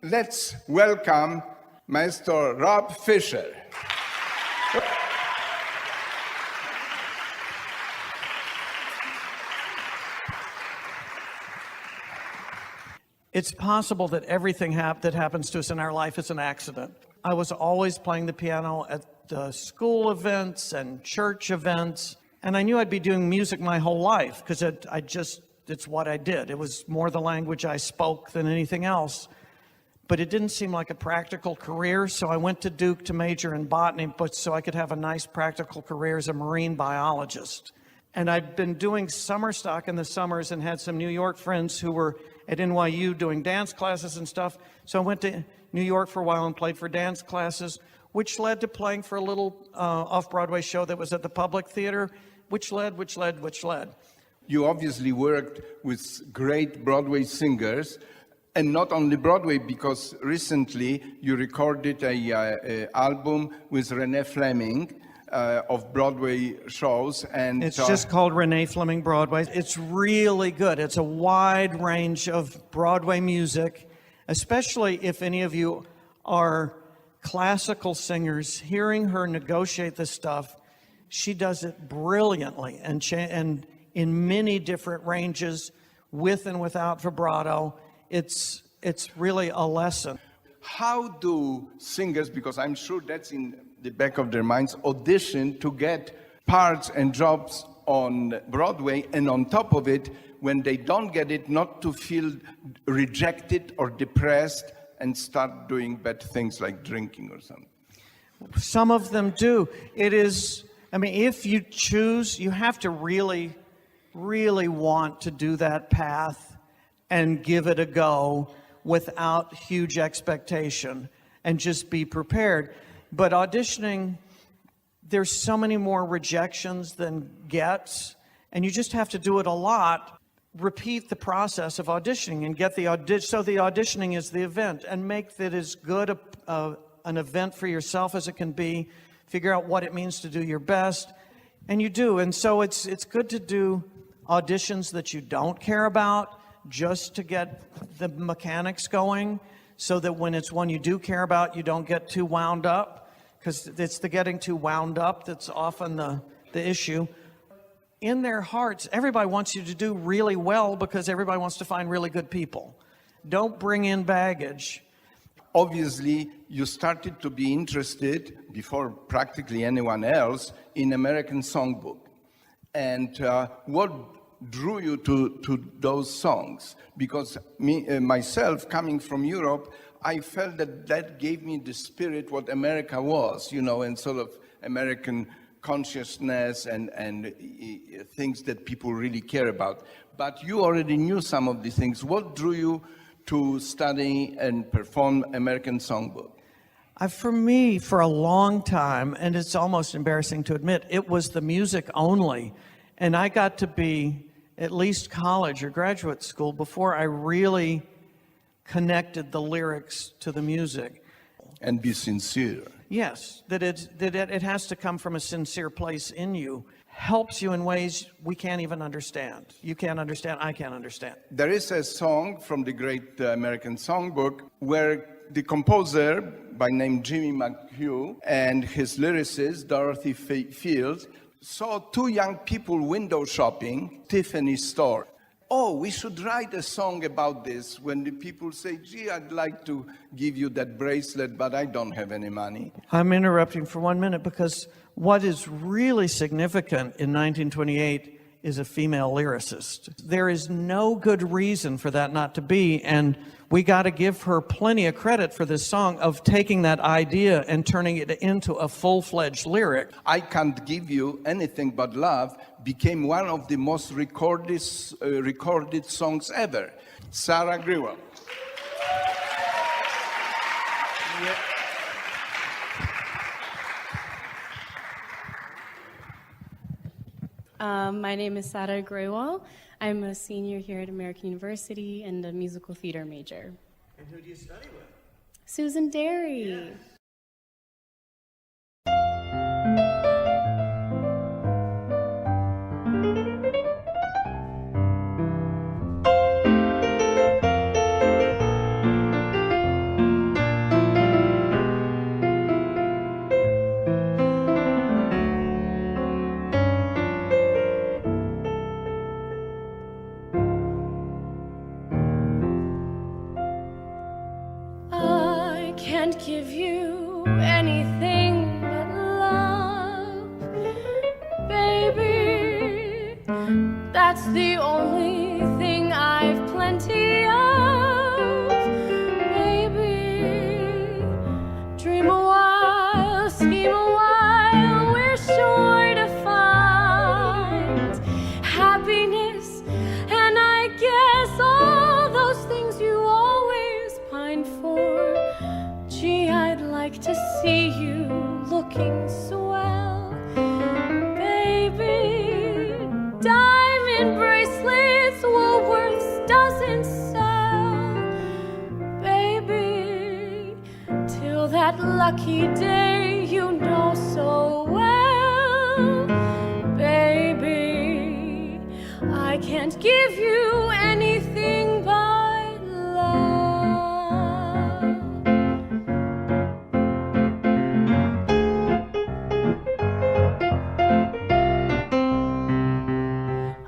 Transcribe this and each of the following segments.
Let's welcome Maestro Rob Fisher. It's possible that everything that happens to us in our life is an accident. I was always playing the piano at school events and church events, and I knew I'd be doing music my whole life because it's what I did. It was more the language I spoke than anything else. But it didn't seem like a practical career, so I went to Duke to major in botany, but so I could have a nice practical career as a marine biologist. And I'd been doing summer stock in the summers and had some New York friends who were at NYU doing dance classes and stuff. So I went to New York for a while and played for dance classes, which led to playing for a little off-Broadway show that was at the Public Theater, which led. You obviously worked with great Broadway singers, and not only Broadway, because recently you recorded an album with Renee Fleming of Broadway shows. And it's just called Renee Fleming Broadway. It's really good. It's a wide range of Broadway music, especially if any of you are classical singers. Hearing her negotiate this stuff, she does it brilliantly and in many different ranges, with and without vibrato. It's really a lesson. How do singers, because I'm sure that's in the back of their minds, audition to get parts and jobs on Broadway, and on top of it, when they don't get it, not to feel rejected or depressed and start doing bad things like drinking or something? Some of them do. If you choose, you have to really, really want to do that path and give it a go without huge expectation and just be prepared. But auditioning, there's so many more rejections than gets, and you just have to do it a lot. Repeat the process of auditioning and get the audition. So the auditioning is the event, and make that as good an event for yourself as it can be. Figure out what it means to do your best, and you do. And so it's good to do auditions that you don't care about, just to get the mechanics going, so that when it's one you do care about, you don't get too wound up, because it's the getting too wound up that's often the issue. In their hearts, everybody wants you to do really well because everybody wants to find really good people. Don't bring in baggage. Obviously, you started to be interested, before practically anyone else, in American Songbook. And what drew you to those songs? Because myself, coming from Europe, I felt that gave me the spirit what America was, and sort of American consciousness and things that people really care about. But you already knew some of these things. What drew you to study and perform American Songbook? For me, for a long time, and it's almost embarrassing to admit, it was the music only. And I got to be at least college or graduate school before I really connected the lyrics to the music. And be sincere. Yes, that it has to come from a sincere place in you. Helps you in ways we can't even understand. You can't understand, I can't understand. There is a song from the great American Songbook where the composer, by name Jimmy McHugh, and his lyricist, Dorothy Fields, saw two young people window shopping Tiffany's store. Oh, we should write a song about this when the people say, gee, I'd like to give you that bracelet, but I don't have any money. I'm interrupting for 1 minute because what is really significant in 1928 is a female lyricist. There is no good reason for that not to be, and we got to give her plenty of credit for this song of taking that idea and turning it into a full-fledged lyric. I Can't Give You Anything But Love became one of the most recorded songs ever. Sarah Grewal. My name is Sarah Grewal. I'm a senior here at American University and a musical theater major. And who do you study with? Susan Derry. Yeah. can't give you anything but love, baby. That's the only thing I've plenty of, baby. Dream a while, scheme a while, we're sure to find happiness, and I guess all those things you always pined for. Gee, I'd like to see you looking swell, baby. Diamond bracelets, Woolworth's doesn't sell, baby. Till that lucky day you know so well, baby. I can't give you anything but love.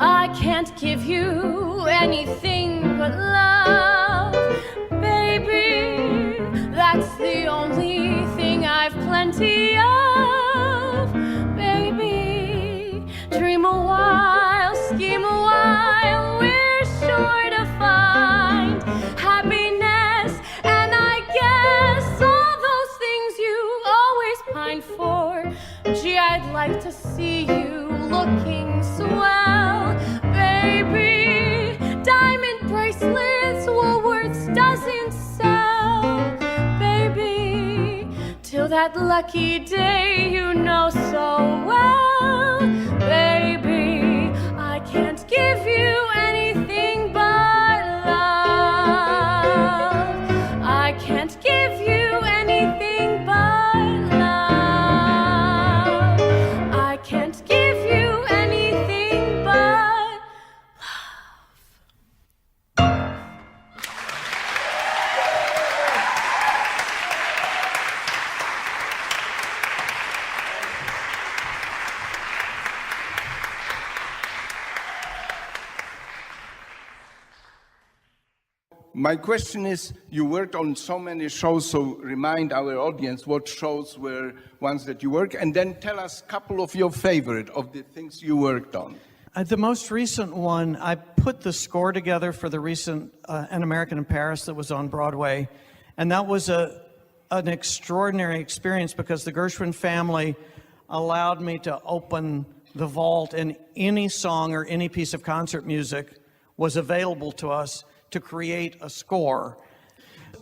I can't give you anything but love, baby. That's the only thing I've plenty of, baby. Dream a while, scheme a while, we're sure to find happiness, and I guess all those things you always pine for. Gee, I'd like to see you looking swell, baby. Diamond bracelets, Woolworth's doesn't sell, baby. Till that lucky day you know so well, baby. I can't give you anything but love. I can't give you anything but love. I can't give you anything but My question is, you worked on so many shows, so remind our audience what shows were ones that you worked, and then tell us a couple of your favorite of the things you worked on. The most recent one, I put the score together for the recent An American in Paris that was on Broadway, and that was an extraordinary experience because the Gershwin family allowed me to open the vault, and any song or any piece of concert music was available to us to create a score.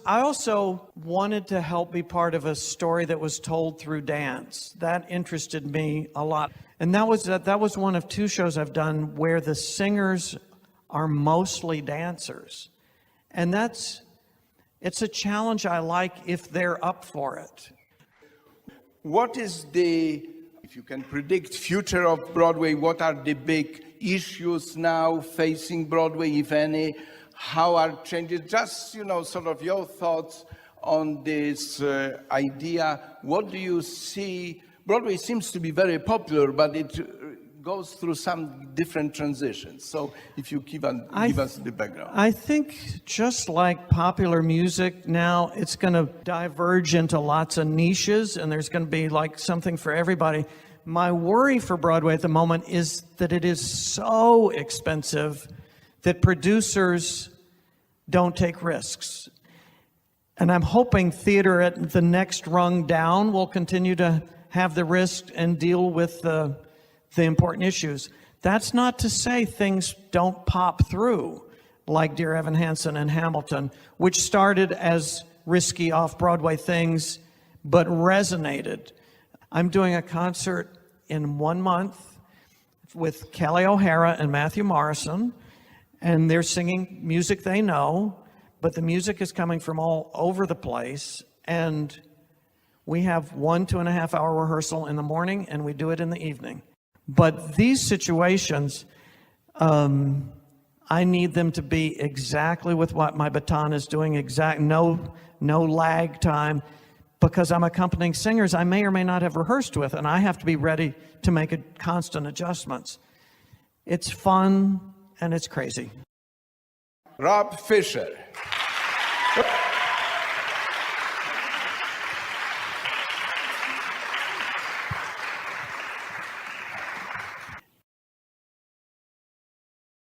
I also wanted to help be part of a story that was told through dance. That interested me a lot. And that was one of two shows I've done where the singers are mostly dancers. And it's a challenge I like if they're up for it. What is the, if you can predict, future of Broadway? What are the big issues now facing Broadway, if any? How are changes? Just, sort of your thoughts on this idea. What do you see? Broadway seems to be very popular, but it goes through some different transitions. So if you give us the background. I think just like popular music now, it's going to diverge into lots of niches, and there's going to be like something for everybody. My worry for Broadway at the moment is that it is so expensive that producers don't take risks. And I'm hoping theater at the next rung down will continue to have the risk and deal with the important issues. That's not to say things don't pop through, like Dear Evan Hansen and Hamilton, which started as risky off-Broadway things, but resonated. I'm doing a concert in 1 month with Kelly O'Hara and Matthew Morrison, and they're singing music they know, but the music is coming from all over the place, and we have 1 2.5 hour rehearsal in the morning, and we do it in the evening. But these situations, I need them to be exactly with what my baton is doing, no lag time, because I'm accompanying singers I may or may not have rehearsed with, and I have to be ready to make constant adjustments. It's fun, and it's crazy. Rob Fisher.